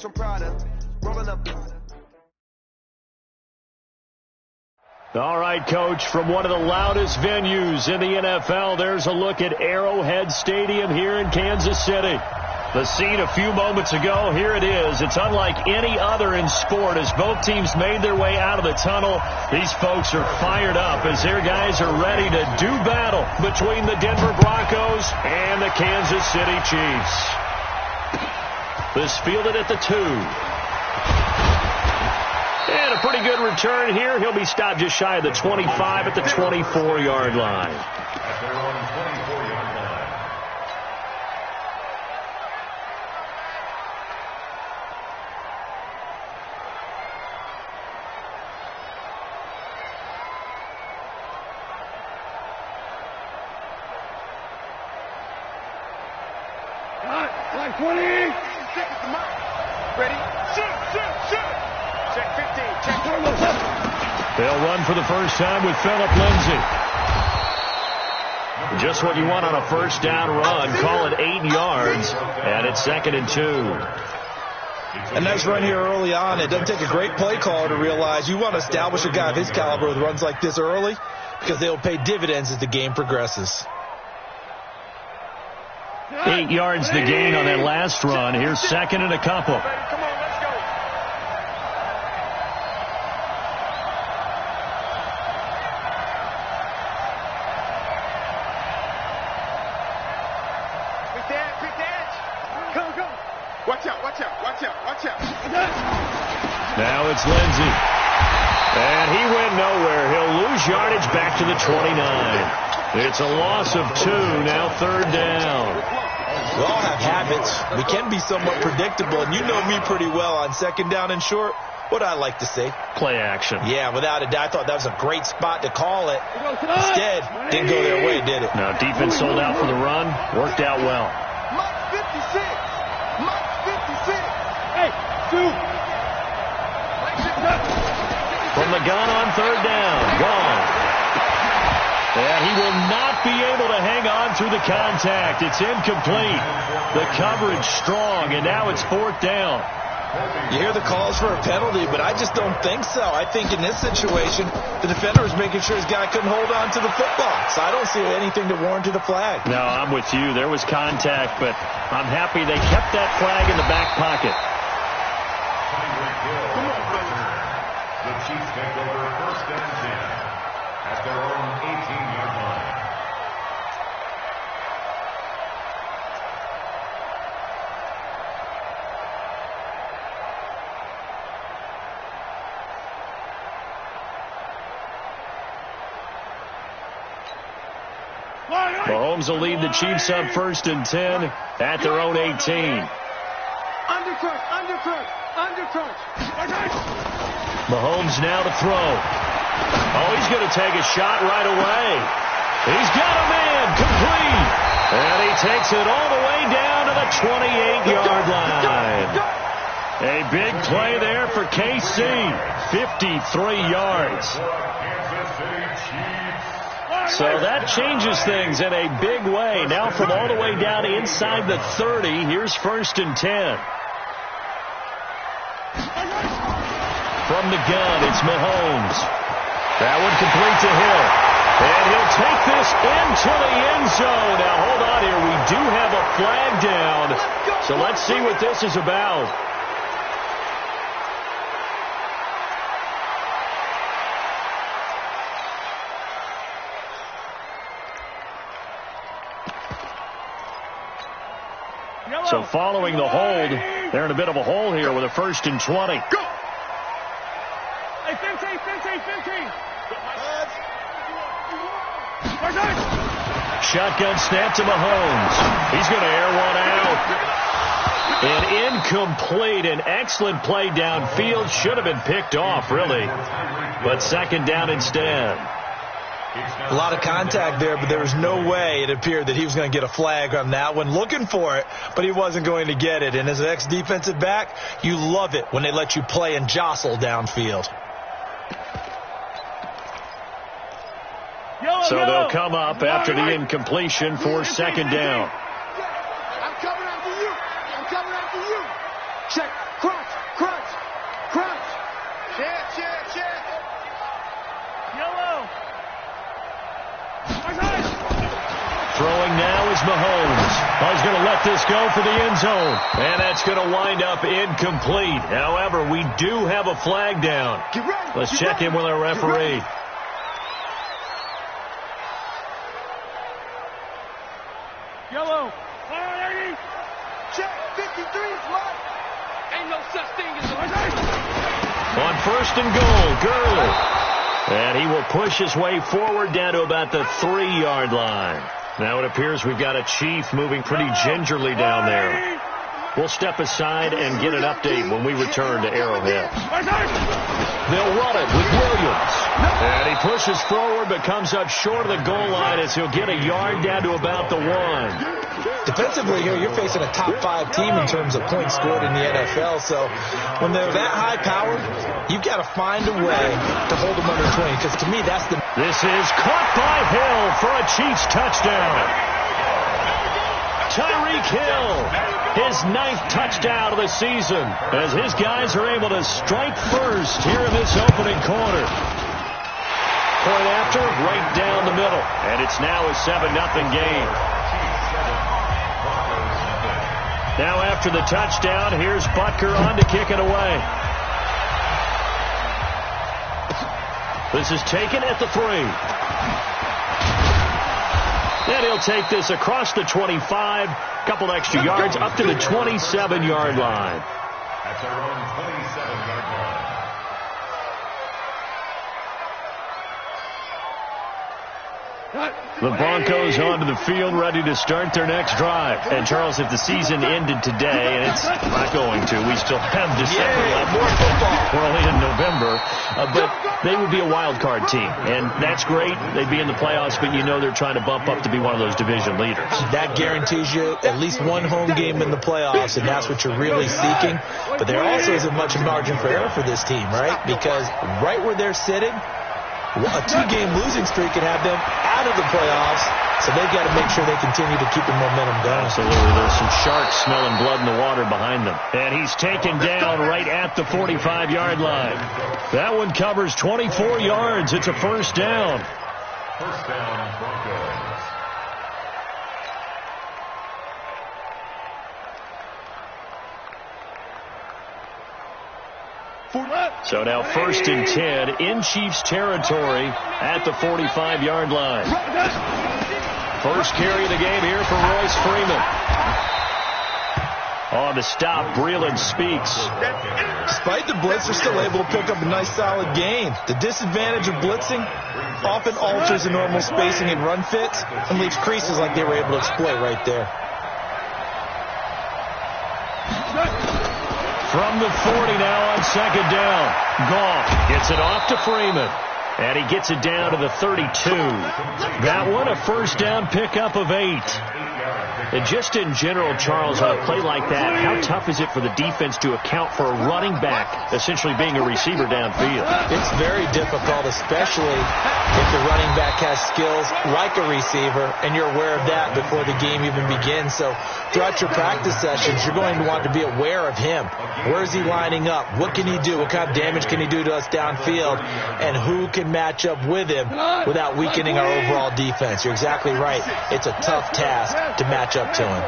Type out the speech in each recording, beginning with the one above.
Fresh from Prada, rolling up. All right, Coach, from one of the loudest venues in the NFL, there's a look at Arrowhead Stadium here in Kansas City. The scene a few moments ago, here it is. It's unlike any other in sport as both teams made their way out of the tunnel. These folks are fired up as their guys are ready to do battle between the Denver Broncos and the Kansas City Chiefs. This fielded at the 2. And a pretty good return here. He'll be stopped just shy of the 25 at the 24-yard line. Like 20. Ready? Shoot. Check 15. Check 20. They'll run for the first time with Phillip Lindsay. Just what you want on a first down run. Call it 8 yards, and it's 2nd and 2. A nice run here early on. It doesn't take a great play caller to realize you want to establish a guy of his caliber with runs like this early because they'll pay dividends as the game progresses. 8 yards the gain on that last run. Here's 2nd and a couple. Come on, let's go. Big dance. Go. Watch out. Now it's Lindsay. And he went nowhere. He'll lose yardage back to the 29. It's a loss of 2, now 3rd down. We all have habits. We can be somewhat predictable, and you know me pretty well on 2nd down and short. What I like to say? Play action. Yeah, without a doubt. I thought that was a great spot to call it. Instead, didn't go their way, did it? No, defense sold out for the run. Worked out well. Mike 56. Hey, shoot. From the gun on 3rd down. Gone. And he will not be able to hang on through the contact. It's incomplete. The coverage strong, and now it's 4th down. You hear the calls for a penalty, but I just don't think so. I think in this situation, the defender was making sure his guy couldn't hold on to the football. So I don't see anything to warrant a flag. No, I'm with you. There was contact, but I'm happy they kept that flag in the back pocket. The Chiefs take over 1st and 10 at their own 18-yard line. Mahomes will lead the Chiefs up 1st and 10 at their own 18. Undercut. Mahomes now to throw. Oh, he's going to take a shot right away. He's got a man complete. And he takes it all the way down to the 28-yard line. A big play there for KC. 53 yards. So that changes things in a big way. Now from all the way down inside the 30, here's 1st and 10. From the gun, it's Mahomes. That one complete to Hill. And he'll take this into the end zone. Now, hold on here. We do have a flag down. So let's see what this is about. So following the hold, they're in a bit of a hole here with a 1st and 20. Go! Hey, 15. Shotgun snap to Mahomes. He's going to air one out. An incomplete, an excellent play downfield. Should have been picked off, really. But 2nd down instead. A lot of contact there, but there was no way it appeared that he was going to get a flag on that one. Looking for it, but he wasn't going to get it. And as an ex-defensive back, you love it when they let you play and jostle downfield. So they'll come up after the incompletion for 2nd down. I'm coming after you. Check. Cross. Mahomes. He's going to let this go for the end zone. And that's going to wind up incomplete. However, we do have a flag down. Let's check in with our referee. Yellow. Check. 53 is what? Ain't no such thing as On first and goal, Gurley. And he will push his way forward down to about the 3-yard line. Now it appears we've got a Chief moving pretty gingerly down there. We'll step aside and get an update when we return to Arrowhead. They'll run it with Williams. And he pushes forward but comes up short of the goal line as he'll get a yard down to about the 1. Defensively here, you're facing a top 5 team in terms of points scored in the NFL. So when they're that high powered, you've got to find a way to hold them under 20. Because to me, that's the... This is caught by Hill for a Chiefs touchdown. Tyreek Hill, his 9th touchdown of the season, as his guys are able to strike first here in this opening quarter. Point after, right down the middle. And it's now a 7-0 game. Now after the touchdown, here's Butker on to kick it away. This is taken at the 3. And he'll take this across the 25, couple extra yards, up to the 27-yard line. That's our own 27-yard line. The Broncos onto the field, ready to start their next drive. And, Charles, if the season ended today, and it's not going to, we still have December left. More football. We're only in November. But they would be a wild card team. And that's great. They'd be in the playoffs, but you know they're trying to bump up to be one of those division leaders. That guarantees you at least one home game in the playoffs, and that's what you're really seeking. But there also isn't much margin for error for this team, right? Because right where they're sitting, a 2-game losing streak could have them out of the playoffs, so they've got to make sure they continue to keep the momentum going. Absolutely. There's some sharks smelling blood in the water behind them. And he's taken down right at the 45-yard line. That one covers 24 yards. It's a first down. First down, Broncos. So now first and 10 in Chiefs territory at the 45-yard line. First carry of the game here for Royce Freeman. On the stop, Breeland speaks. Despite the blitz, they're still able to pick up a nice solid gain. The disadvantage of blitzing often alters the normal spacing and run fits and leaves creases like they were able to exploit right there. From the 40 now on second down. Goff gets it off to Freeman. And he gets it down to the 32. That one a first down pickup of 8. And just in general, Charles, on a play like that, how tough is it for the defense to account for a running back essentially being a receiver downfield? It's very difficult, especially if the running back has skills like a receiver, and you're aware of that before the game even begins. So throughout your practice sessions, you're going to want to be aware of him. Where is he lining up? What can he do? What kind of damage can he do to us downfield? And who can match up with him without weakening our overall defense? You're exactly right. It's a tough task to match up to him.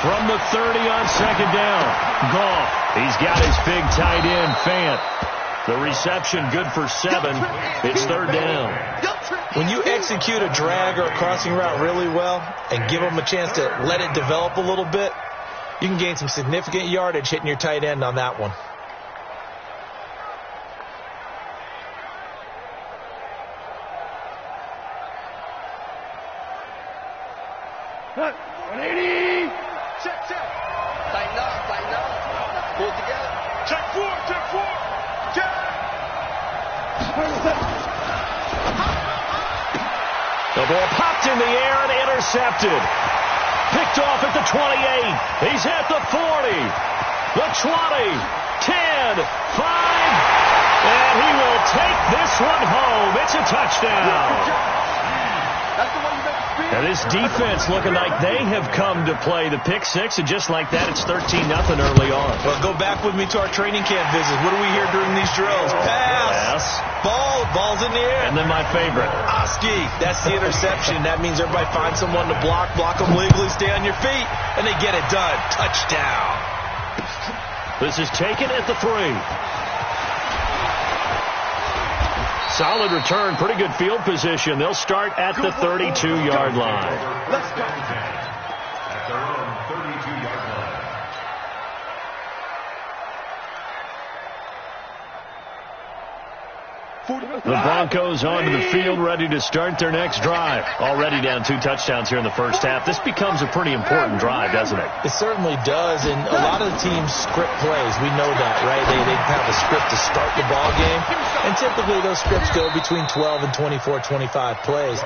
From the 30 on second down, Goff. He's got his big tight end, Fant. The reception good for 7. It's third down. When you execute a drag or a crossing route really well and give them a chance to let it develop a little bit, you can gain some significant yardage hitting your tight end on that one. Cut. 180. Check. Tighten up. Pull it together. Check 4. Check. The ball popped in the air and intercepted. Picked off at the 28. He's at the 40. The 20. 10. 5. And he will take this one home. It's a touchdown. That's the one you make the speed. Now this defense looking like they have come to play the pick 6, and just like that, it's 13-0 early on. Well, go back with me to our training camp visits. What do we hear during these drills? Pass. Yes. Ball's in the air. And then my favorite. Ski. That's the interception. That means everybody finds someone to block them legally, stay on your feet, and they get it done. Touchdown. This is taken at the 3. Solid return, pretty good field position. They'll start at the 32-yard line. Let's go. At their own 32-yard line. The Broncos onto the field, ready to start their next drive. Already down 2 touchdowns here in the first half. This becomes a pretty important drive, doesn't it? It certainly does, and a lot of the teams script plays. We know that, right? They have a script to start the ball game, and typically those scripts go between 12 and 24, 25 plays.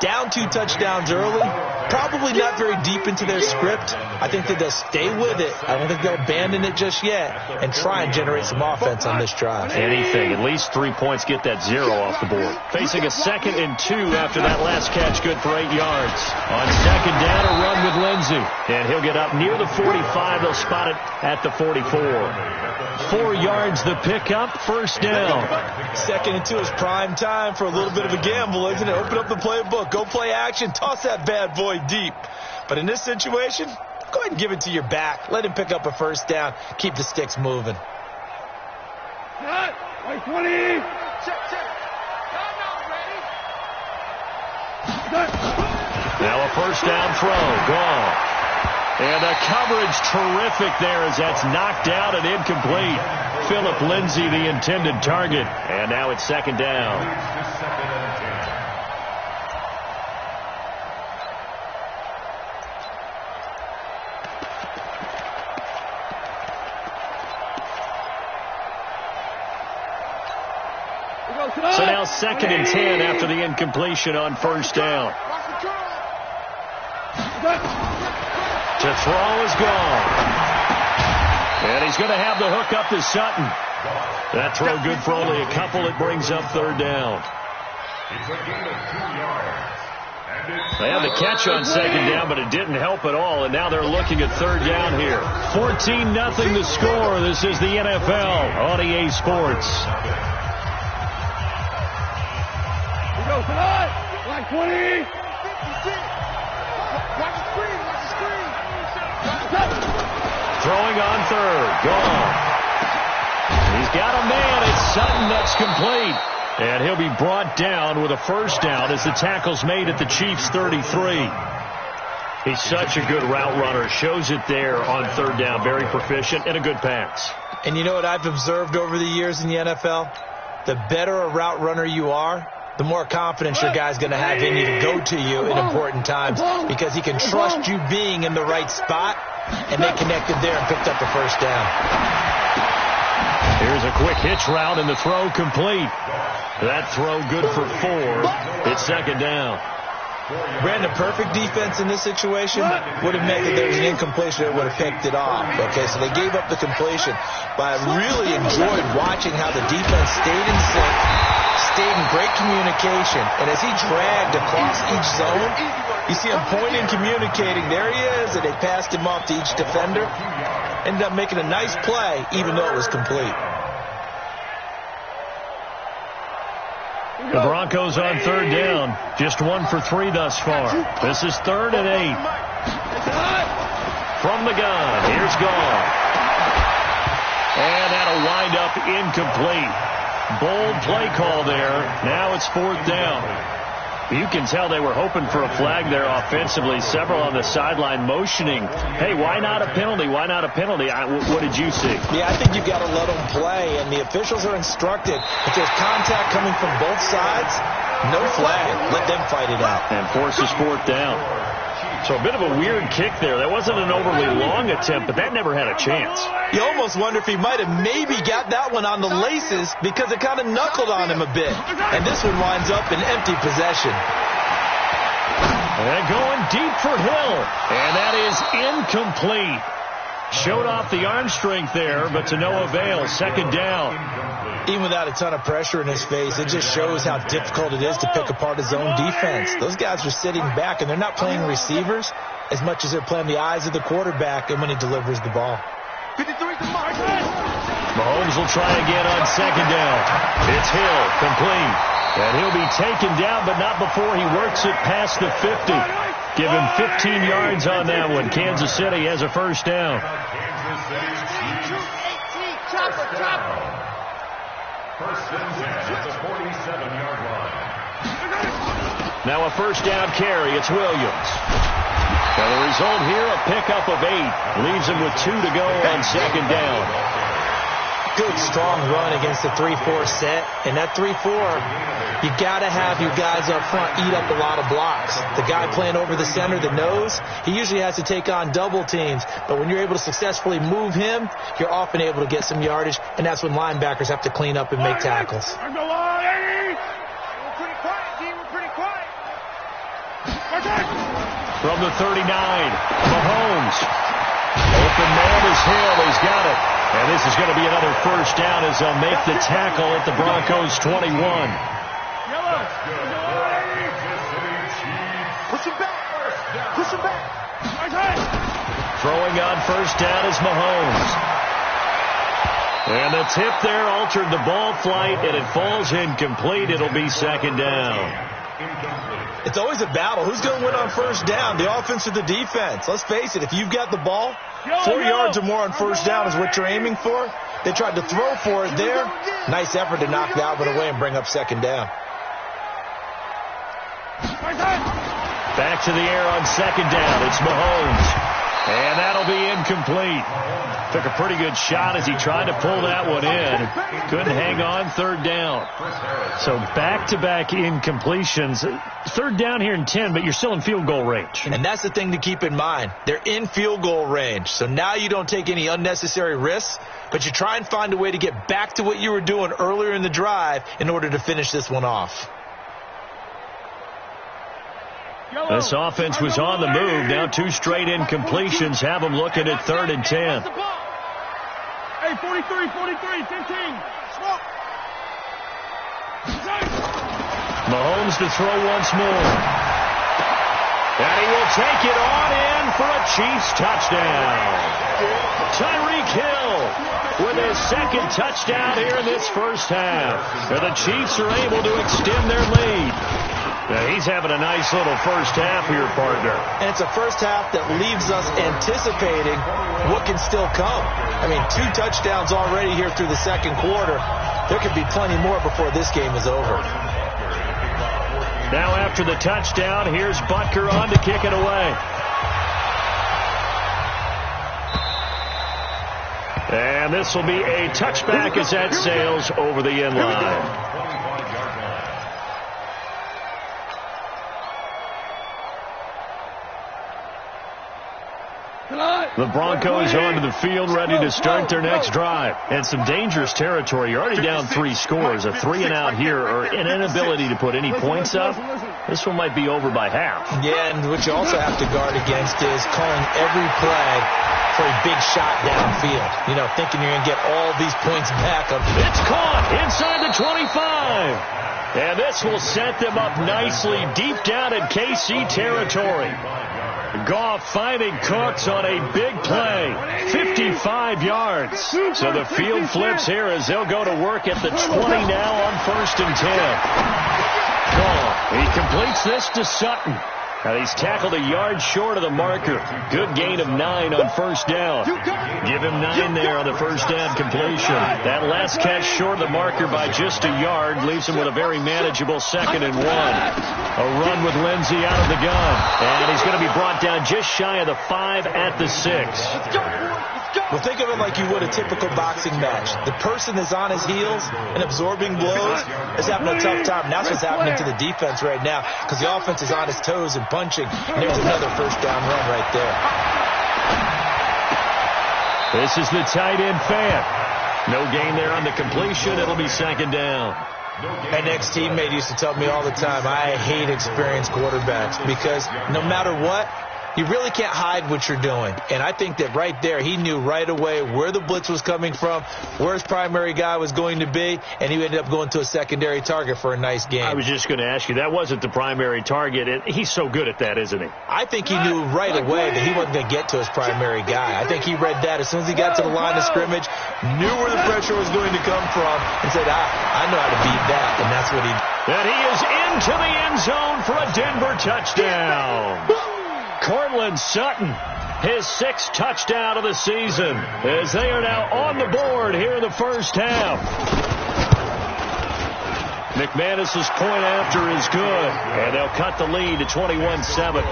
Down 2 touchdowns early, probably not very deep into their script. I think that they'll stay with it. I don't think they'll abandon it just yet and try and generate some offense on this drive. Anything, at least 3 points, get that 0 off the board. Facing a 2nd and 2 after that last catch, good for 8 yards. On 2nd down, a run with Lindsey. And he'll get up near the 45. They'll spot it at the 44. 4 yards the pickup, first down. 2nd and 2 is prime time for a little bit of a gamble, isn't it? Open up the playbook. Go play action. Toss that bad boy deep. But in this situation, go ahead and give it to your back. Let him pick up a first down. Keep the sticks moving. Right 20. Check. Now a first down throw. Gone. And a coverage terrific there as that's knocked out and incomplete. Philip Lindsay, the intended target. And now it's 2nd down. So now 2nd and 10 after the incompletion on first down. To throw is gone. And he's going to have the hook up to Sutton. That throw good for only a couple. It brings up 3rd down. They had the catch on 2nd down, but it didn't help at all. And now they're looking at 3rd down here. 14-0 the score. This is the NFL on EA Sports. Tonight, 20. Watch the screen. Throwing on 3rd. Gone. He's got a man. It's Sutton. That's complete. And he'll be brought down with a first down as the tackle's made at the Chiefs' 33. He's such a good route runner. Shows it there on 3rd down. Very proficient and a good pass. And you know what I've observed over the years in the NFL? The better a route runner you are, the more confidence your guy's going to have in you to go to you in important times because he can trust you being in the right spot, and they connected there and picked up the first down. Here's a quick hitch route, and the throw complete. That throw good for 4. It's 2nd down. Brandon, perfect defense in this situation would have meant that there was an incompletion that would have picked it off. Okay, so they gave up the completion, but I really enjoyed watching how the defense stayed in sync, stayed in great communication, and as he dragged across each zone, you see him pointing, communicating. There he is, and they passed him off to each defender. Ended up making a nice play, even though it was complete. The Broncos on 3rd down. Just 1 for 3 thus far. This is 3rd and 8. From the gun, here's Gone. And that'll wind up incomplete. Bold play call there. Now it's 4th down. You can tell they were hoping for a flag there offensively. Several on the sideline motioning, hey, why not a penalty? Why not a penalty? What did you see? Yeah, I think you got to let them play, and the officials are instructed. If there's contact coming from both sides, no flag. Let them fight it out. And forces 4th down. So a bit of a weird kick there. That wasn't an overly long attempt, but that never had a chance. You almost wonder if he might have maybe got that one on the laces because it kind of knuckled on him a bit. And this one winds up in empty possession. And going deep for Hill. And that is incomplete. Showed off the arm strength there, but to no avail. 2nd down. Even without a ton of pressure in his face, it just shows how difficult it is to pick apart his own defense. Those guys are sitting back, and they're not playing receivers as much as they're playing the eyes of the quarterback and when he delivers the ball. 53 to Mark. Mahomes will try again on 2nd down. It's Hill, complete. And he'll be taken down, but not before he works it past the 50. Give him 15 yards on that one. Kansas City has a first down. First and 10 at the 47-yard line. Now a first down carry. It's Williams. Now the result here, a pickup of 8. Leaves him with 2 to go on second down. Good, strong run against the 3-4 set. And that 3-4, you got to have your guys up front eat up a lot of blocks. The guy playing over the center, the nose, he usually has to take on double teams. But when you're able to successfully move him, you're often able to get some yardage. And that's when linebackers have to clean up and make tackles. From the 39, Mahomes. Open man is Hill. He's got it. And this is going to be another first down as they'll make the tackle at the Broncos 21. Push him back. Push him back. Throwing on first down is Mahomes. And the tip there altered the ball flight, and it falls incomplete. It'll be second down. It's always a battle. Who's going to win on first down, the offense or the defense? Let's face it, if you've got the ball, 4 yards or more on first down is what you're aiming for. They tried to throw for it there. Nice effort to knock that one away and bring up second down. Back to the air on second down. It's Mahomes. And that'll be incomplete. Took a pretty good shot as he tried to pull that one in. Couldn't hang on, third down. So back-to-back incompletions. Third down here in 10, but you're still in field goal range. And that's the thing to keep in mind. They're in field goal range. So now you don't take any unnecessary risks, but you try and find a way to get back to what you were doing earlier in the drive in order to finish this one off. This offense was on the move. Now 2 straight incompletions have them looking at 3rd and 10. Hey, 43, 15. Mahomes to throw once more. And he will take it on in for a Chiefs touchdown. Tyreek Hill with his second touchdown here in this first half. And the Chiefs are able to extend their lead. Yeah, he's having a nice little first half here, partner. And it's a first half that leaves us anticipating what can still come. I mean, 2 touchdowns already here through the second quarter. There could be plenty more before this game is over. Now after the touchdown, here's Butker on to kick it away. And this will be a touchback as that sails over the end line. The Broncos onto the field, ready to start their next drive. And some dangerous territory. You're already down 3 scores. A 3-and-out here, or an inability to put any points up. This one might be over by half. Yeah, and what you also have to guard against is calling every play for a big shot downfield. You know, thinking you're going to get all these points back. It's caught inside the 25. And this will set them up nicely deep down in KC territory. Goff finding Cooks on a big play, 55 yards. So the field flips here as they'll go to work at the 20 now on 1st and 10. Goff, he completes this to Sutton. Now he's tackled a yard short of the marker. Good gain of 9 on first down. Give him 9 there on the first down completion. That last catch short of the marker by just a yard leaves him with a very manageable 2nd and 1. A run with Lindsey out of the gun. And he's going to be brought down just shy of the 5 at the 6. Well, think of it like you would a typical boxing match. The person is on his heels and absorbing blows is having a tough time. And that's what's happening to the defense right now because the offense is on his toes and punching. And there's another first down run right there. This is the tight end fan. No gain there on the completion. It'll be 2nd down. An ex-teammate used to tell me all the time, I hate experienced quarterbacks because no matter what, you really can't hide what you're doing. And I think that right there, he knew right away where the blitz was coming from, where his primary guy was going to be, and he ended up going to a secondary target for a nice game. I was just going to ask you, that wasn't the primary target, and he's so good at that, isn't he? I think he knew right away that he wasn't going to get to his primary guy. I think he read that as soon as he got to the line of scrimmage, knew where the pressure was going to come from, and said, I know how to beat that, and that's what he did. And he is into the end zone for a Denver touchdown. Cortland Sutton, his 6th touchdown of the season, as they are now on the board here in the first half. McManus's point after is good, and they'll cut the lead to 21-7.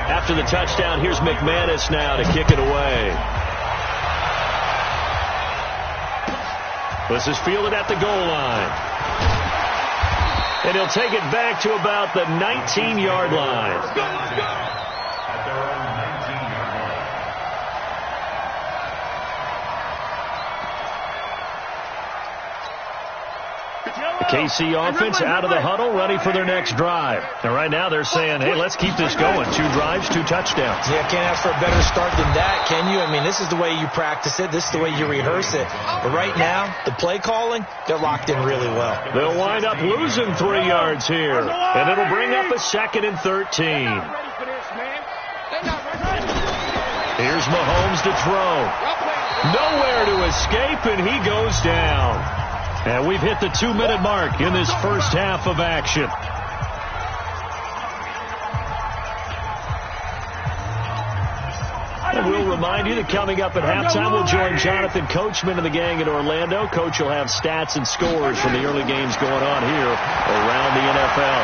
After the touchdown, here's McManus now to kick it away. This is fielded at the goal line. And he'll take it back to about the 19-yard line. At their own 19-yard line. The KC offense out of the huddle, ready for their next drive. And right now they're saying, hey, let's keep this going. 2 drives, 2 touchdowns. Yeah, can't ask for a better start than that, can you? I mean, this is the way you practice it. This is the way you rehearse it. But right now, the play calling, they're locked in really well. They'll wind up losing 3 yards here. And it'll bring up a 2nd and 13. Here's Mahomes to throw. Nowhere to escape, and he goes down. And we've hit the 2-minute mark in this first half of action. And we'll remind you that coming up at halftime, we'll join Jonathan Coachman and the gang in Orlando. Coach will have stats and scores from the early games going on here around the NFL.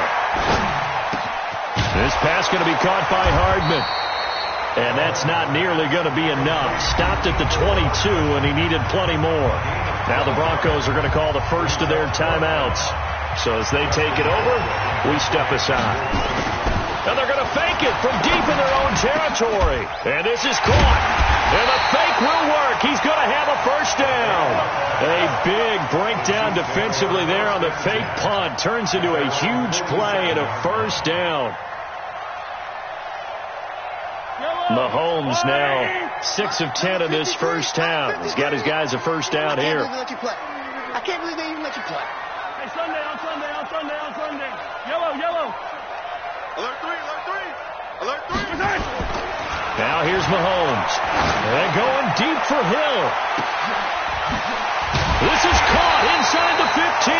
This pass going to be caught by Hardman. And that's not nearly going to be enough. Stopped at the 22, and he needed plenty more. Now the Broncos are going to call the first of their timeouts. So as they take it over, we step aside. And they're going to fake it from deep in their own territory. And this is caught. And the fake will work. He's going to have a first down. A big breakdown defensively there on the fake punt. Turns into a huge play and a first down. Mahomes now 6 of 10 in this first half. He's got his guys a first down here. I can't believe they even let you play. Hey, Sunday. Yellow. Alert 3. Now here's Mahomes. And going deep for Hill. This is caught inside the 15.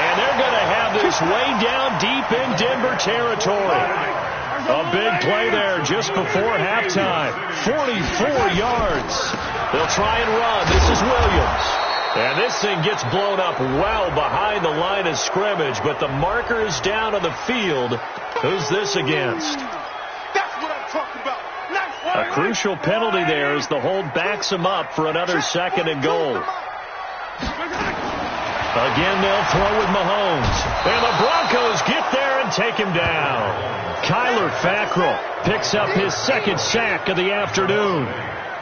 And they're going to have this way down deep in Denver territory. A big play there just before halftime. 44 yards. They'll try and run. This is Williams. And this thing gets blown up well behind the line of scrimmage, but the marker is down on the field. Who's this against? That's what I'm talking about. Nice. A crucial penalty there as the hold backs him up for another 2nd and goal. Again, they'll throw with Mahomes. And the Broncos get there and take him down. Kyler Fackrell picks up his 2nd sack of the afternoon.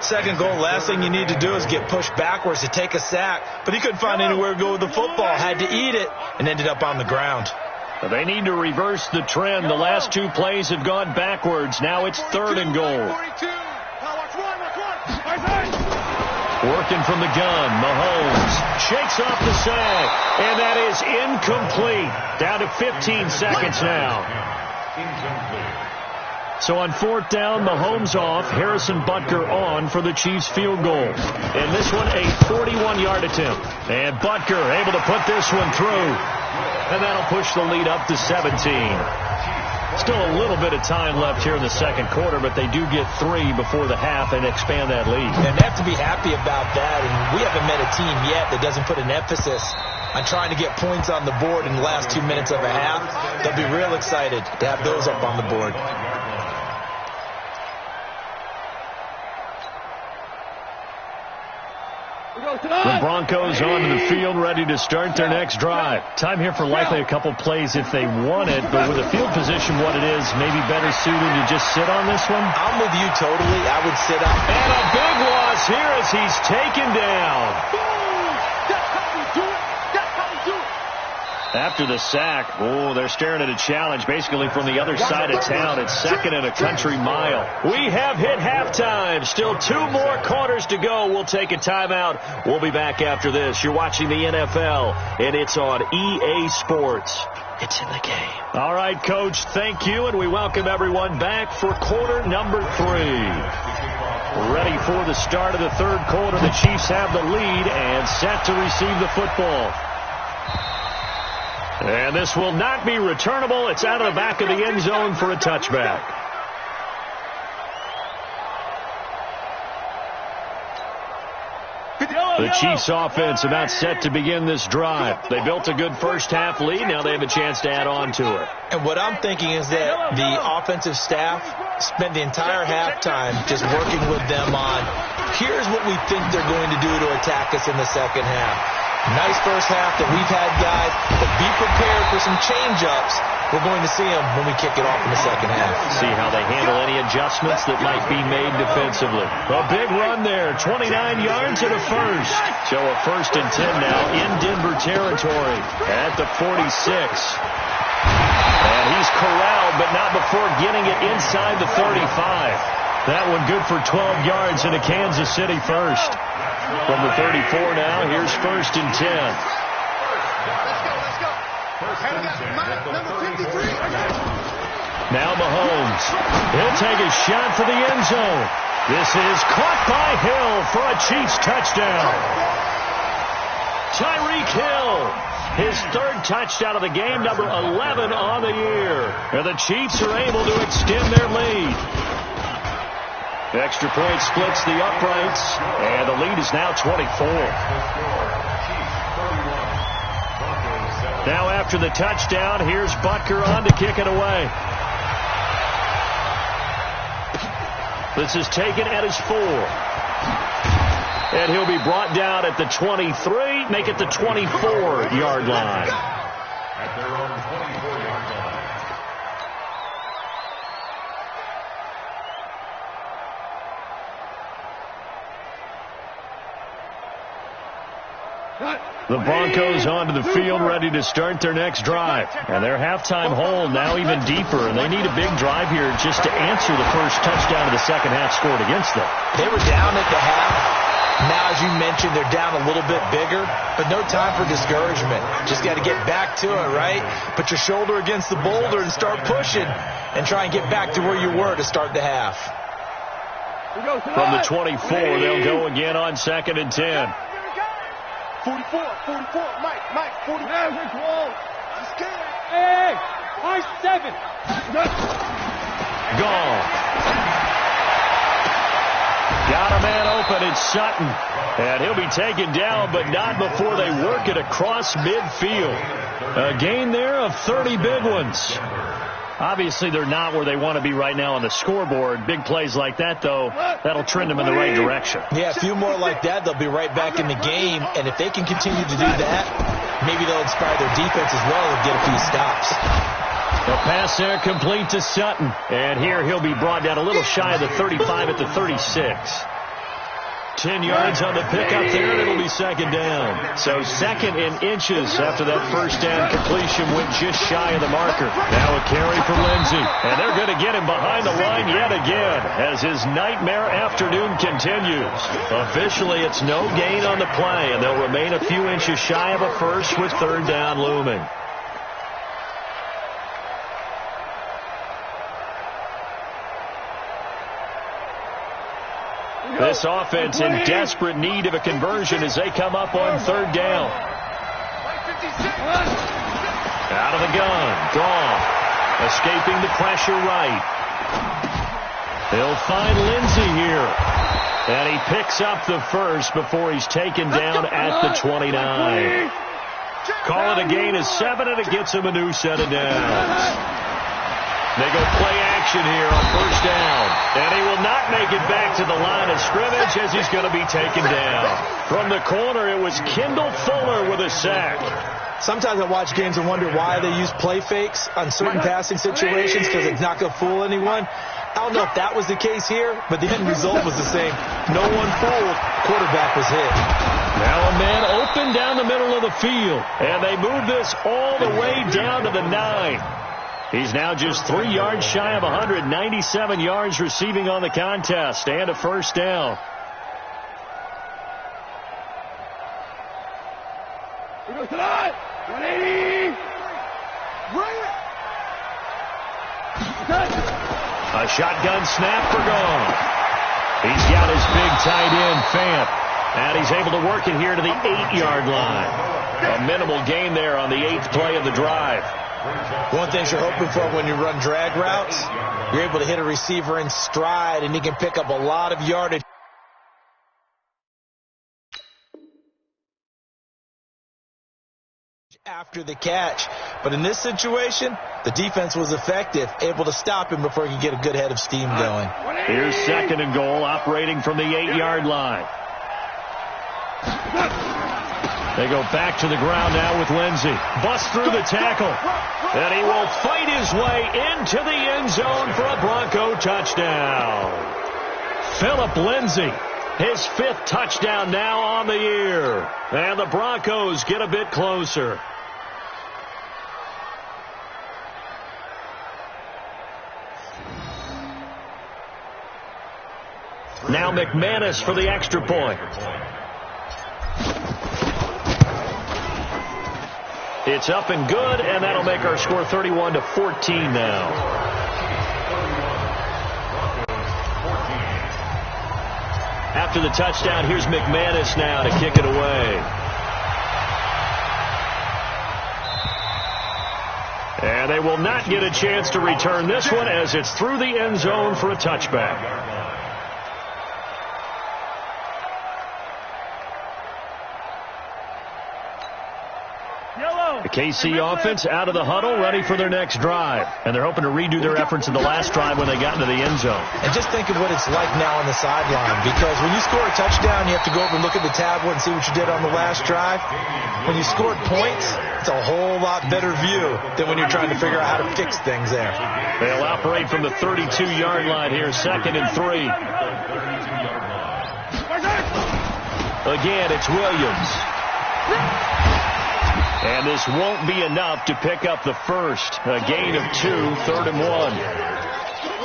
2nd goal, last thing you need to do is get pushed backwards to take a sack. But he couldn't find anywhere to go with the football. Had to eat it and ended up on the ground. They need to reverse the trend. The last 2 plays have gone backwards. Now it's 3rd and goal. Working from the gun, Mahomes shakes off the sack, and that is incomplete. Down to 15 seconds now. So on 4th down, Mahomes off, Harrison Butker on for the Chiefs field goal. And this one, a 41-yard attempt. And Butker able to put this one through. And that'll push the lead up to 17. Still a little bit of time left here in the 2nd quarter, but they do get 3 before the half and expand that lead. And they have to be happy about that. And we haven't met a team yet that doesn't put an emphasis on trying to get points on the board in the last 2 minutes of a half. They'll be real excited to have those up on the board. The Broncos onto the field, ready to start their next drive. Time here for likely a couple plays if they want it, but with the field position what it is, maybe better suited to just sit on this one? I'm with you totally. I would sit up. And a big loss here as he's taken down. After the sack, they're staring at a challenge basically from the other side of town. It's 2nd and a country mile. We have hit halftime. Still 2 more quarters to go. We'll take a timeout. We'll be back after this. You're watching the NFL, and it's on EA Sports. It's in the game. All right, Coach, thank you, and we welcome everyone back for quarter number 3. Ready for the start of the third quarter. The Chiefs have the lead and set to receive the football. And this will not be returnable. It's out of the back of the end zone for a touchback. The Chiefs offense about set to begin this drive. They built a good first half lead. Now they have a chance to add on to it. And what I'm thinking is that the offensive staff spent the entire halftime just working with them on, here's what we think they're going to do to attack us in the second half. Nice first half that we've had, guys, but be prepared for some change-ups. We're going to see them when we kick it off in the second half. See how they handle any adjustments that might be made defensively. A big run there, 29 yards and a first. So a 1st and 10 now in Denver territory at the 46. And he's corralled, but not before getting it inside the 35. That one good for 12 yards and a Kansas City first. From the 34 now, here's 1st and 10. Now Mahomes. He'll take a shot for the end zone. This is caught by Hill for a Chiefs touchdown. Tyreek Hill. His 3rd touchdown of the game, number 11 on the year. And the Chiefs are able to extend their lead. Extra point splits the uprights, and the lead is now 24. Now after the touchdown, here's Butker on to kick it away. This is taken at his 4. And he'll be brought down at the 23, make it the 24-yard line. At their own 24-yard line. The Broncos onto the field ready to start their next drive. And their halftime hole now even deeper, and they need a big drive here just to answer the first touchdown of the second half scored against them. They were down at the half. Now, as you mentioned, they're down a little bit bigger, but no time for discouragement. Just got to get back to it, right? Put your shoulder against the boulder and start pushing and try and get back to where you were to start the half. From the 24, they'll go again on 2nd and 10. 44, Mike, 40. Just kidding. Hey, high 7. Gone. Got a man open, it's Sutton. And he'll be taken down, but not before they work it across midfield. A gain there of 30 big ones. Obviously, they're not where they want to be right now on the scoreboard. Big plays like that, though, that'll trend them in the right direction. Yeah, a few more like that, they'll be right back in the game. And if they can continue to do that, maybe they'll inspire their defense as well and get a few stops. The pass there complete to Sutton. And here he'll be brought down a little shy of the 35 at the 36. 10 yards on the pickup there, and it'll be 2nd down. So 2nd in inches after that first down completion went just shy of the marker. Now a carry for Lindsey. And they're going to get him behind the line yet again as his nightmare afternoon continues. Officially, it's no gain on the play, and they'll remain a few inches shy of a first with 3rd down looming. This offense in desperate need of a conversion as they come up on 3rd down. Out of the gun. Gone. Escaping the pressure right. They'll find Lindsey here. And he picks up the first before he's taken down at the 29. Call it a gain of 7, and it gets him a new set of downs. They go play action here on 1st down. And he will not make it back to the line of scrimmage as he's going to be taken down. From the corner, it was Kendall Fuller with a sack. Sometimes I watch games and wonder why they use play fakes on certain passing situations because it's not going to fool anyone. I don't know if that was the case here, but the end result was the same. No one fooled. Quarterback was hit. Now a man open down the middle of the field. And they move this all the way down to the 9. He's now just 3 yards shy of 197 yards receiving on the contest and a 1st down. Here goes tonight. 180. A shotgun snap for gone. He's got his big tight end, Fant. And he's able to work it here to the 8-yard line. A minimal gain there on the 8th play of the drive. One thing you're hoping for when you run drag routes, you're able to hit a receiver in stride, and he can pick up a lot of yardage after the catch. But in this situation, the defense was effective, able to stop him before he could get a good head of steam going. Here's 2nd and goal, operating from the 8-yard line. They go back to the ground now with Lindsey. Busts through the tackle. And he will fight his way into the end zone for a Bronco touchdown. Phillip Lindsey, his 5th touchdown now on the year. And the Broncos get a bit closer. Now McManus for the extra point. It's up and good, and that'll make our score 31-14 now. After the touchdown, here's McManus now to kick it away. And they will not get a chance to return this one as it's through the end zone for a touchback. The KC offense out of the huddle, ready for their next drive. And they're hoping to redo their efforts in the last drive when they got into the end zone. And just think of what it's like now on the sideline, because when you score a touchdown, you have to go over and look at the tablet and see what you did on the last drive. When you scored points, it's a whole lot better view than when you're trying to figure out how to fix things there. They'll operate from the 32-yard line here, 2nd and 3. Again, it's Williams. And this won't be enough to pick up the first. A gain of 2, 3rd and 1.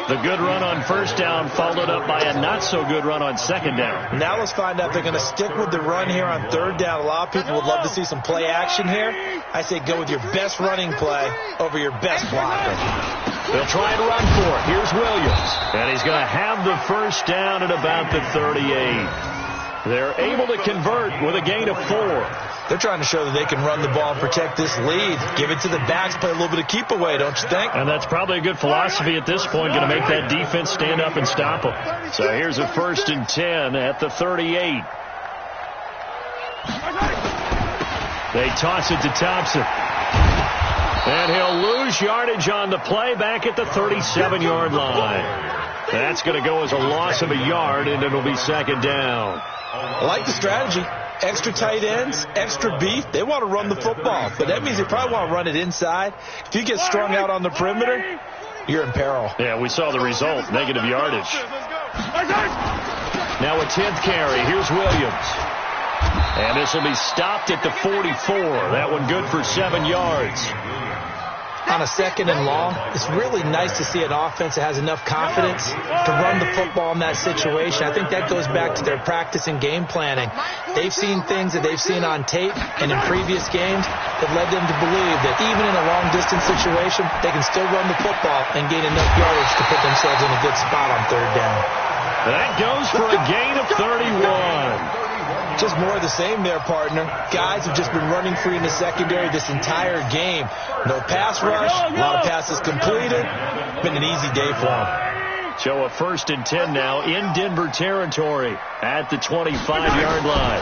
The good run on first down followed up by a not-so-good run on second down. Now let's find out if they're going to stick with the run here on 3rd down. A lot of people would love to see some play action here. I say go with your best running play over your best blocker. They'll try and run for it. Here's Williams. And he's going to have the first down at about the 38. They're able to convert with a gain of 4. They're trying to show that they can run the ball and protect this lead. Give it to the backs, play a little bit of keep away, don't you think? And that's probably a good philosophy at this point, going to make that defense stand up and stop them. So here's a 1st and 10 at the 38. They toss it to Thompson. And he'll lose yardage on the play back at the 37-yard line. That's going to go as a loss of a yard, and it'll be 2nd down. I like the strategy. Extra tight ends, extra beef. They want to run the football, but that means they probably want to run it inside. If you get strung out on the perimeter, you're in peril. Yeah, we saw the result, negative yardage. Now a 10th carry. Here's Williams. And this will be stopped at the 44. That one good for 7 yards. On a 2nd and long, it's really nice to see an offense that has enough confidence to run the football in that situation. I think that goes back to their practice and game planning. They've seen things that they've seen on tape and in previous games that led them to believe that even in a long-distance situation, they can still run the football and gain enough yardage to put themselves in a good spot on 3rd down. That goes for a gain of 31. Just more of the same there, partner. Guys have just been running free in the secondary this entire game. No pass rush, a lot of passes completed. Been an easy day for them. So a 1st and 10 now in Denver territory at the 25-yard line.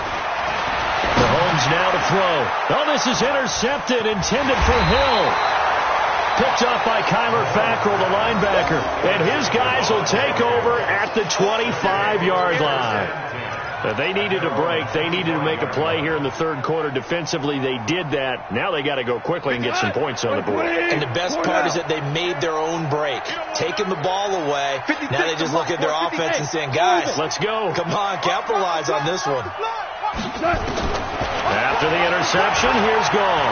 Mahomes now to throw. Oh, this is intercepted, intended for Hill. Picked off by Kyler Fackrell, the linebacker. And his guys will take over at the 25-yard line. They needed a break. They needed to make a play here in the 3rd quarter. Defensively, they did that. Now they got to go quickly and get some points on the board. And the best part is that they made their own break. Taking the ball away. Now they just look at their offense and saying, guys, let's go. Come on, capitalize on this one. After the interception, here's gone.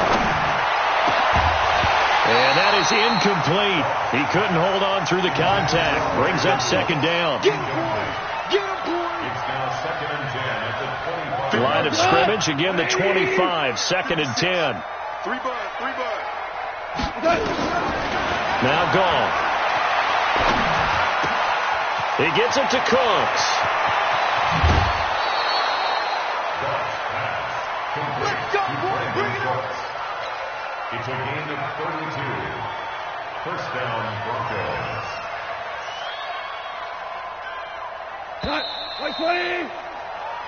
And that is incomplete. He couldn't hold on through the contact. Brings up 2nd down. Line of scrimmage, again the 25, 2nd and 10. Now gone. He gets it to Cooks. Let's go, boy. Bring it up. It's a gain of 32. First down, Broncos. Cut. 20.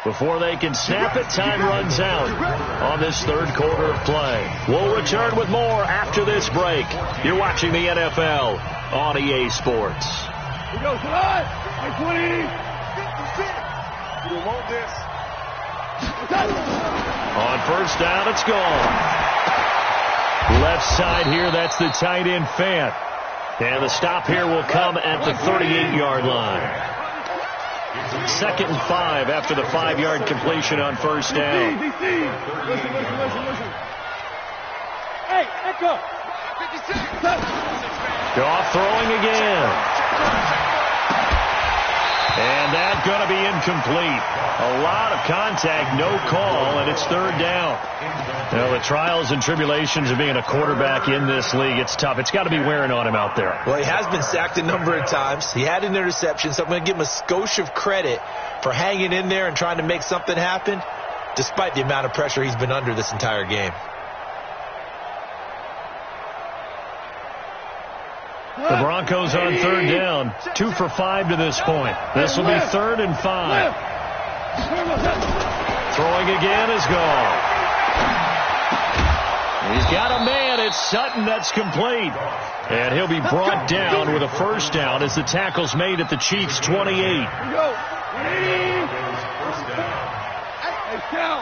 Before they can snap it, time runs out on this third quarter of play. We'll return with more after this break. You're watching the NFL on EA Sports. We go, slide. 20. You want this. On first down, it's gone. Left side here, that's the tight end Fant. And the stop here will come at the 38-yard line. 2nd and 5 after the 5-yard completion on first down. Listen. Hey, echo. Goff throwing again. And that's going to be incomplete. A lot of contact, no call, and it's third down. Now, the trials and tribulations of being a quarterback in this league, it's tough. It's got to be wearing on him out there. Well, he has been sacked a number of times. He had an interception, so I'm going to give him a skosh of credit for hanging in there and trying to make something happen, despite the amount of pressure he's been under this entire game. The Broncos on third down, 2 for 5 to this point. This will be 3rd and 5. Throwing again is gone. He's got a man. It's Sutton. That's complete. And he'll be brought down with a first down as the tackle's made at the Chiefs' 28. Here we go. 180. Hey, shell.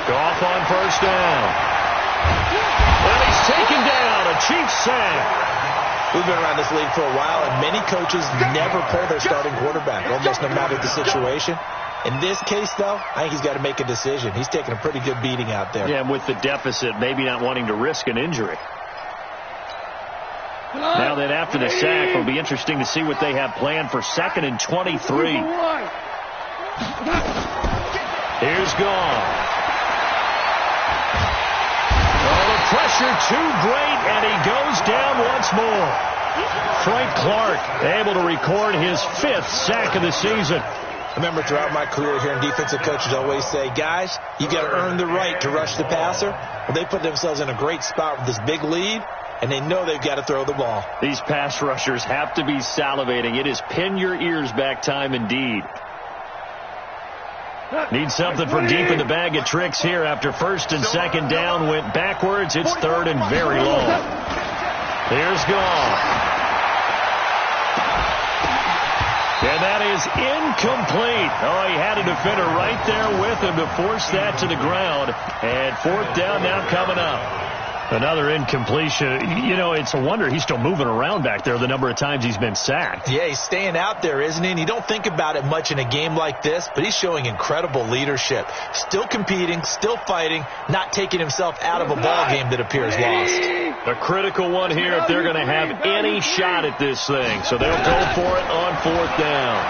Goff on first down. And he's taken down. A Chiefs sack. We've been around this league for a while, and many coaches never pull their starting quarterback, almost no matter the situation. In this case, though, I think he's got to make a decision. He's taking a pretty good beating out there. Yeah, and with the deficit, maybe not wanting to risk an injury. Now that after the sack, it'll be interesting to see what they have planned for 2nd and 23. Here's Goff. Pressure too great, and he goes down once more. Frank Clark able to record his 5th sack of the season. I remember throughout my career hearing defensive coaches always say, guys, you got to earn the right to rush the passer. Well, they put themselves in a great spot with this big lead, and they know they've got to throw the ball. These pass rushers have to be salivating. It is pin your ears back time indeed. Need something from deep in the bag of tricks here after 1st and 2nd down went backwards. It's 3rd and very long. Here's Goff. And that is incomplete. Oh, he had a defender right there with him to force that to the ground. And 4th down now coming up. Another incompletion. You know, it's a wonder he's still moving around back there the number of times he's been sacked. Yeah, he's staying out there, isn't he? And you don't think about it much in a game like this, but he's showing incredible leadership. Still competing, still fighting, not taking himself out of a ball game that appears lost. A critical one here if they're going to have any shot at this thing. So they'll go for it on 4th down.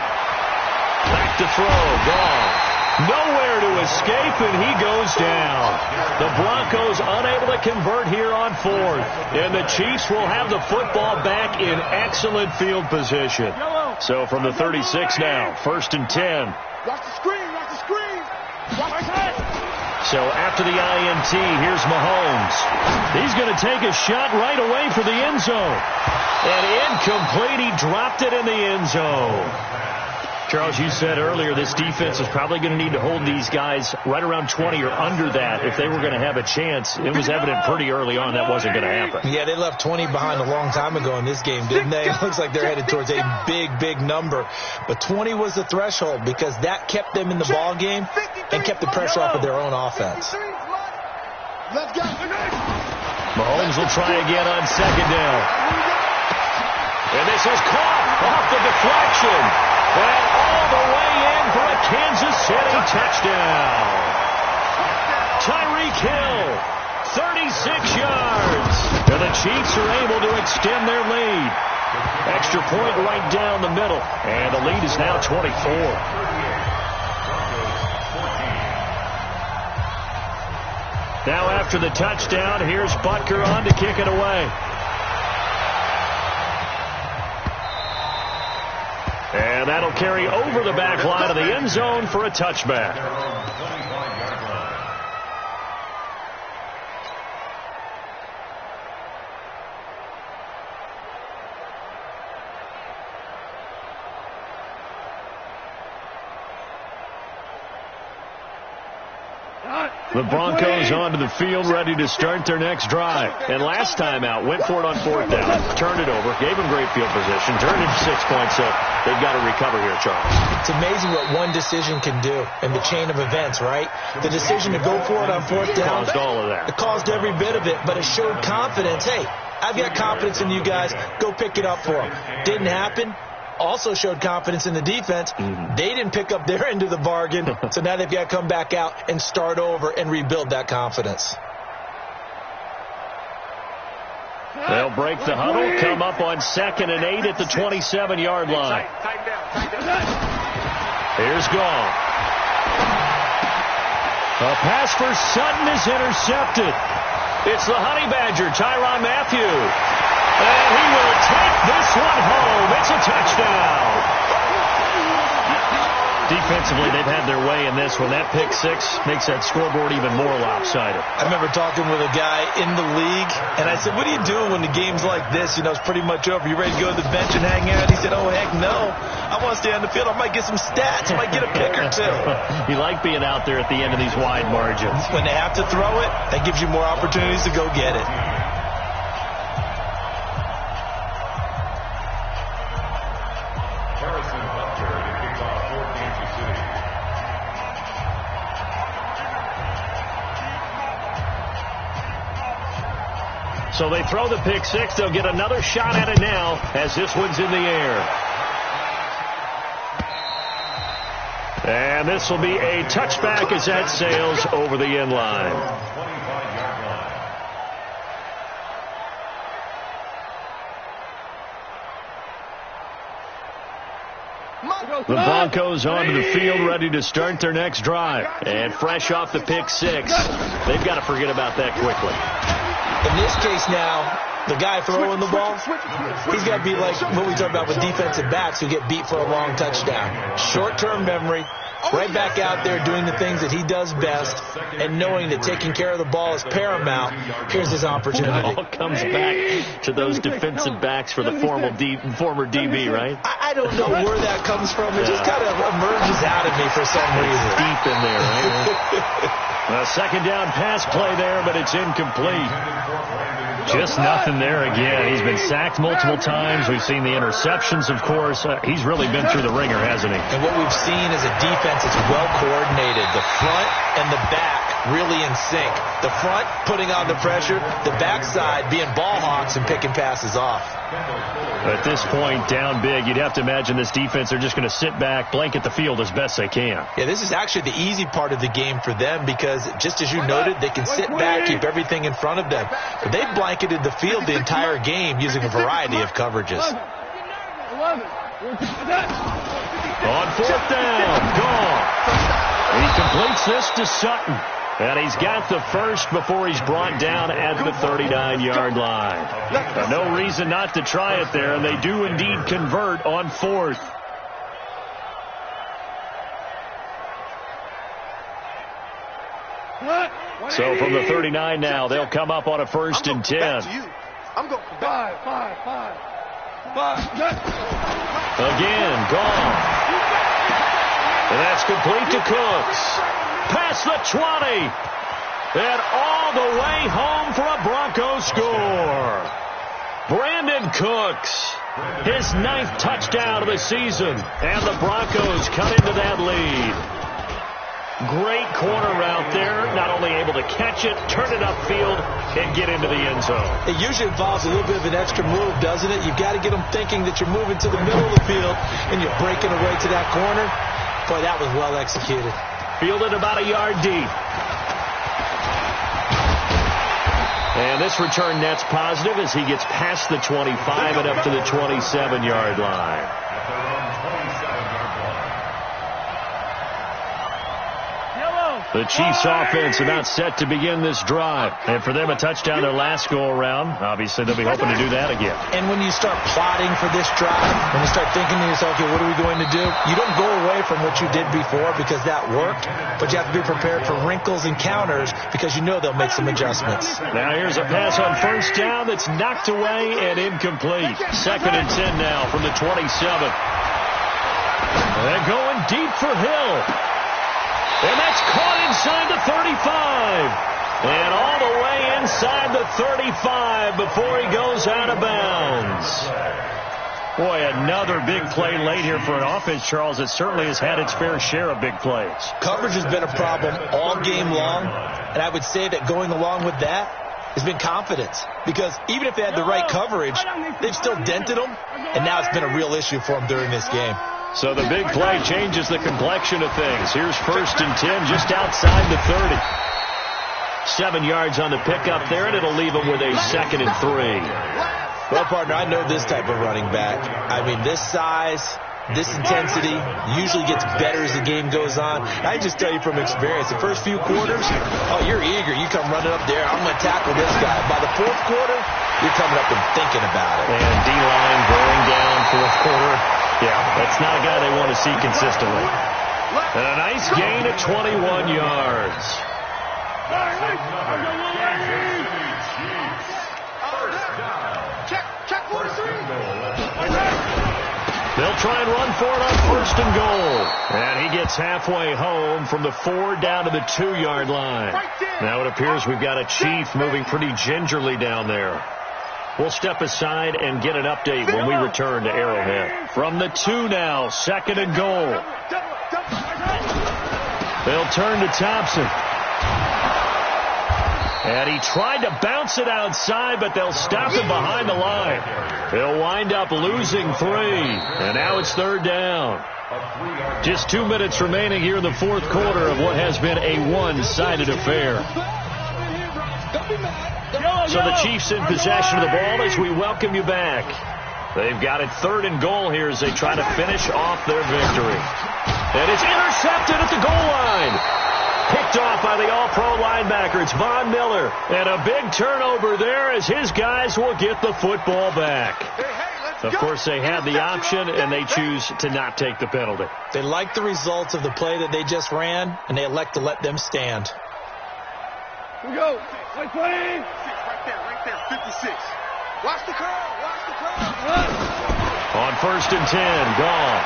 Back to throw. Goff. Nowhere to escape, and he goes down. The Broncos unable to convert here on 4th. And the Chiefs will have the football back in excellent field position. So from the 36 now, 1st and 10. Watch the screen. So after the INT, here's Mahomes. He's going to take a shot right away for the end zone. And incomplete. He dropped it in the end zone. Charles, you said earlier this defense is probably going to need to hold these guys right around 20 or under that if they were going to have a chance. It was evident pretty early on that wasn't going to happen. Yeah, they left 20 behind a long time ago in this game, didn't they? It looks like they're headed towards a big number. But 20 was the threshold because that kept them in the ball game and kept the pressure off of their own offense. Mahomes will try again on 2nd down. And this is caught off the deflection. And all the way in for a Kansas City touchdown. Tyreek Hill, 36 yards. And the Chiefs are able to extend their lead. Extra point right down the middle. And the lead is now 24. Now after the touchdown, here's Butker on to kick it away. And that'll carry over the back line of the end zone for a touchback. The Broncos onto the field, ready to start their next drive. And last time out, went for it on fourth down, turned it over, gave them great field position, turned it 6 points, so they've got to recover here, Charles. It's amazing what one decision can do in the chain of events, right? The decision to go for it on fourth down. Caused all of that. It caused every bit of it, but it showed confidence. Hey, I've got confidence in you guys. Go pick it up for them. Didn't happen. Also showed confidence in the defense. They didn't pick up their end of the bargain, so now they've got to come back out and start over and rebuild that confidence. They'll break the huddle, come up on 2nd and 8 at the 27-yard line. Here's Gall. A pass for Sutton is intercepted. It's the Honey Badger, Tyrann Mathieu. And he will take this one home. It's a touchdown. Defensively, they've had their way in this one. That pick six makes that scoreboard even more lopsided. I remember talking with a guy in the league, and I said, what are you doing when the game's like this? You know, it's pretty much over. You ready to go to the bench and hang out? He said, oh, heck no. I want to stay on the field. I might get some stats. I might get a pick or two. You like being out there at the end of these wide margins. When they have to throw it, that gives you more opportunities to go get it. So they throw the pick six. They'll get another shot at it now as this one's in the air. And this will be a touchback as that sails over the end line. The Broncos onto the field, ready to start their next drive. And fresh off the pick six, they've got to forget about that quickly. In this case now, the guy throwing the ball, he's got to be like what we talk about with defensive backs who get beat for a long touchdown. Short-term memory, right back out there doing the things that he does best, and knowing that taking care of the ball is paramount. Here's his opportunity. It all comes back to those defensive backs for the former DB, right? I don't know where that comes from. It just kind of emerges out of me for some reason. It's deep in there, right? A second down pass play there, but it's incomplete. Just nothing there again. He's been sacked multiple times. We've seen the interceptions, of course. He's really been through the ringer, hasn't he? And what we've seen is a defense that's well coordinated. The front and the back really in sync. The front putting on the pressure, the backside being ball hawks and picking passes off. At this point, down big, you'd have to imagine this defense, they're just going to sit back, blanket the field as best they can. Yeah, this is actually the easy part of the game for them because, just as you noted, they can sit back, keep everything in front of them. But they've blanketed the field the entire game using a variety of coverages. On fourth down, Gall. He completes this to Sutton. And he's got the first before he's brought down at the 39-yard line. No reason not to try it there, and they do indeed convert on fourth. So from the 39 now, they'll come up on a 1st and 10. I'm going five. Again, Gall. And that's complete to Cooks. Past the 20. And all the way home for a Broncos score. Brandon Cooks, his 9th touchdown of the season. And the Broncos cut into that lead. Great corner route there. Not only able to catch it, turn it upfield, and get into the end zone. It usually involves a little bit of an extra move, doesn't it? You've got to get them thinking that you're moving to the middle of the field and you're breaking away to that corner. Boy, that was well executed. Fielded about a yard deep. And this return net's positive as he gets past the 25 and up to the 27-yard line. Yellow. The Chiefs offense about set to begin this drive. And for them, a touchdown their last go-around. Obviously, they'll be hoping to do that again. And when you start plotting for this drive, when you start thinking to yourself, okay, what are we going to do? You don't go away from what you did before because that worked, but you have to be prepared for wrinkles and counters because you know they'll make some adjustments. Now here's a pass on first down that's knocked away and incomplete. 2nd and 10 now from the 27. They're going deep for Hill. And that's caught inside the 35. And all the way inside the 35 before he goes out of bounds. Boy, another big play late here for an offense, Charles, that certainly has had its fair share of big plays. Coverage has been a problem all game long, and I would say that going along with that has been confidence. Because even if they had the right coverage, they've still dented them, and now it's been a real issue for them during this game. So the big play changes the complexion of things. Here's 1st and 10 just outside the 30. 7 yards on the pickup there, and it'll leave them with a 2nd and 3. Well, partner, I know this type of running back. I mean, this size, this intensity usually gets better as the game goes on. I just tell you from experience, the first few quarters, oh, you're eager. You come running up there. I'm going to tackle this guy. By the 4th quarter, you're coming up and thinking about it. And D-line going down 4th quarter. Yeah, that's not a guy they want to see consistently. And a nice gain of 21 yards. They'll try and run for it on 1st and goal. And he gets halfway home from the 4 down to the 2-yard line. Now it appears we've got a Chief moving pretty gingerly down there. We'll step aside and get an update when we return to Arrowhead. From the 2 now, 2nd and goal. They'll turn to Thompson. And he tried to bounce it outside, but they'll stop him behind the line. They'll wind up losing 3. And now it's 3rd down. Just 2 minutes remaining here in the 4th quarter of what has been a one-sided affair. So the Chiefs in possession of the ball as we welcome you back. They've got it 3rd and goal here as they try to finish off their victory. And it's intercepted at the goal line. Picked off by the all-pro linebacker. It's Von Miller. And a big turnover there as his guys will get the football back. Of course, they had the option, and they choose to not take the penalty. They like the results of the play that they just ran, and they elect to let them stand. Here we go. Play. Right there, 56. Watch the curl, On 1st and 10, gone.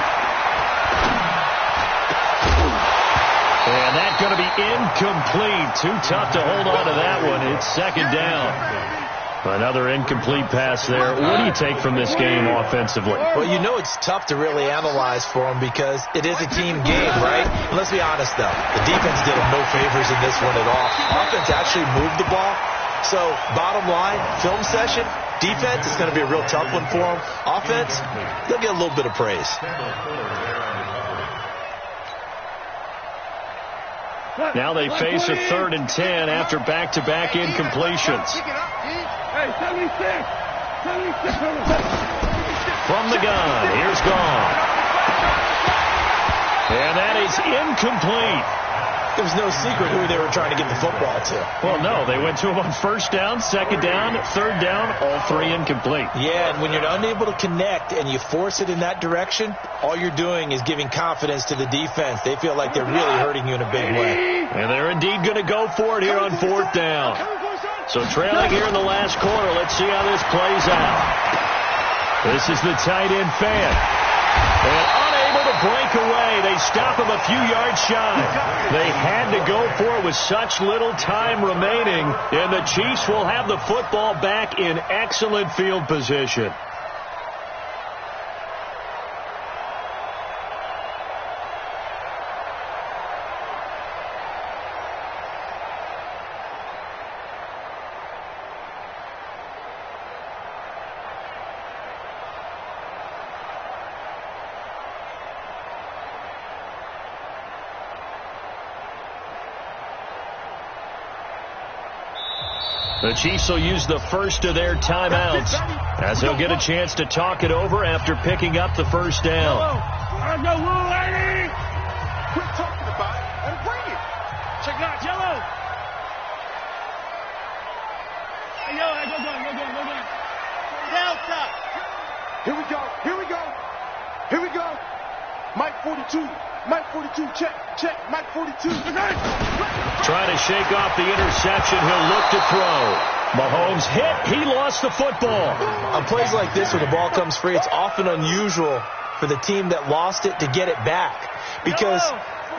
And that's going to be incomplete. Too tough to hold on to that one. It's 2nd down. Another incomplete pass there. What do you take from this game offensively? Well, you know it's tough to really analyze for them because it is a team game, right? And let's be honest, though. The defense did them no favors in this one at all. Offense actually moved the ball. So, bottom line, film session, defense is going to be a real tough one for them. Offense, they'll get a little bit of praise. Now they face a 3rd and 10 after back-to-back incompletions. Hey, 76. From the gun, here's Gone. And that is incomplete. There was no secret who they were trying to get the football to. Well, no, they went to him on 1st down, 2nd down, 3rd down, all 3 incomplete. Yeah, and when you're unable to connect and you force it in that direction, all you're doing is giving confidence to the defense. They feel like they're really hurting you in a big way. And they're indeed going to go for it here on 4th down. So trailing here in the last quarter, let's see how this plays out. This is the tight end fan. And unable to break away. They stop him a few yards shy. They had to go for it with such little time remaining. And the Chiefs will have the football back in excellent field position. The Chiefs will use the first of their timeouts as they'll get a chance to talk it over after picking up the 1st down. Quit talking about it and bring it. Check Not yellow. Hey, yo, go. Delta. Here we go. Mike 42, check, Mike 42. Trying to shake off the interception. He'll look to throw. Mahomes hit. He lost the football. On plays like this where the ball comes free, it's often unusual for the team that lost it to get it back. Because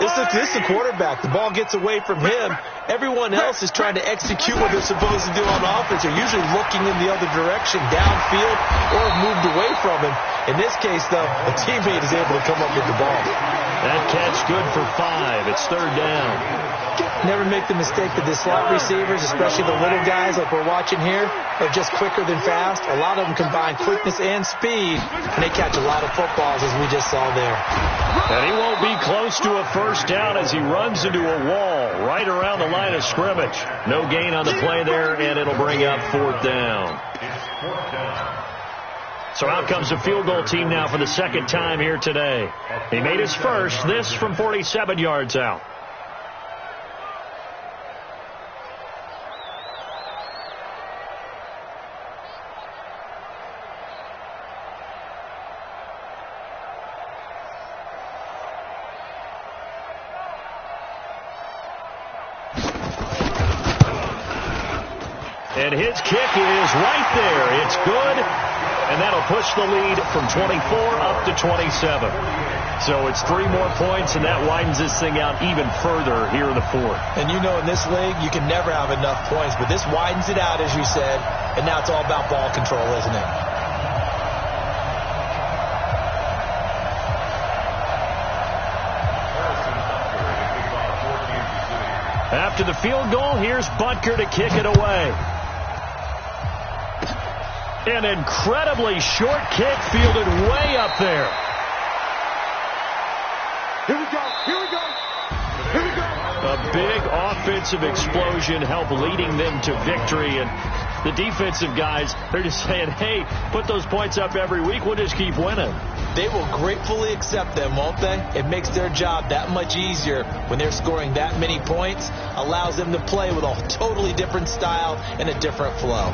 this is the quarterback. The ball gets away from him. Everyone else is trying to execute what they're supposed to do on offense. They're usually looking in the other direction, downfield, or have moved away from him. In this case, though, a teammate is able to come up with the ball. That catch good for 5. It's 3rd down. Never make the mistake that the slot receivers, especially the little guys like we're watching here, are just quicker than fast. A lot of them combine quickness and speed, and they catch a lot of footballs, as we just saw there. And he won't be close to a 1st down as he runs into a wall right around the line of scrimmage. No gain on the play there, and it'll bring up 4th down. So out comes the field goal team now for the 2nd time here today. He made his first, this from 47 yards out. And his kick is right there. It's good. And that'll push the lead from 24 up to 27. So it's 3 more points, and that widens this thing out even further here in the 4th. And you know in this league, you can never have enough points. But this widens it out, as you said. And now it's all about ball control, isn't it? After the field goal, here's Butker to kick it away. An incredibly short kick fielded way up there. Here we go. A big offensive explosion helped leading them to victory. And the defensive guys, they're just saying, hey, put those points up every week. We'll just keep winning. They will gratefully accept them, won't they? It makes their job that much easier when they're scoring that many points. Allows them to play with a totally different style and a different flow.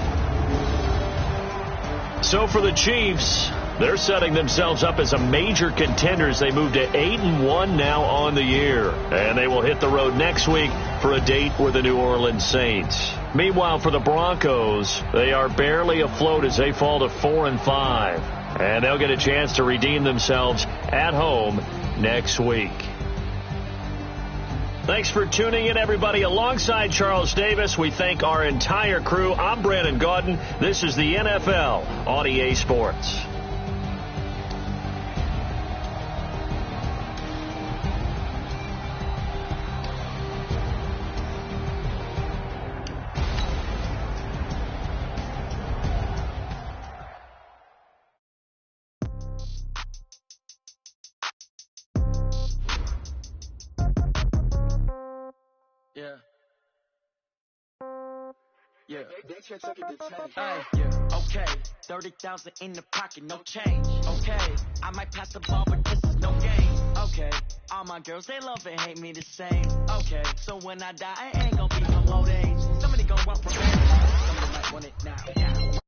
So for the Chiefs, they're setting themselves up as a major contender as they move to 8-1 now on the year. And they will hit the road next week for a date with the New Orleans Saints. Meanwhile, for the Broncos, they are barely afloat as they fall to 4-5. And they'll get a chance to redeem themselves at home next week. Thanks for tuning in, everybody. Alongside Charles Davis, we thank our entire crew. I'm Brandon Gaudin. This is the NFL on EA Sports. Okay, 30,000 in the pocket, no change. Okay, I might pass the ball, but this is no game. Okay, all my girls, they love and hate me the same. Okay, so when I die, I ain't gonna be no old age. Somebody gonna want revenge. Somebody might want it now.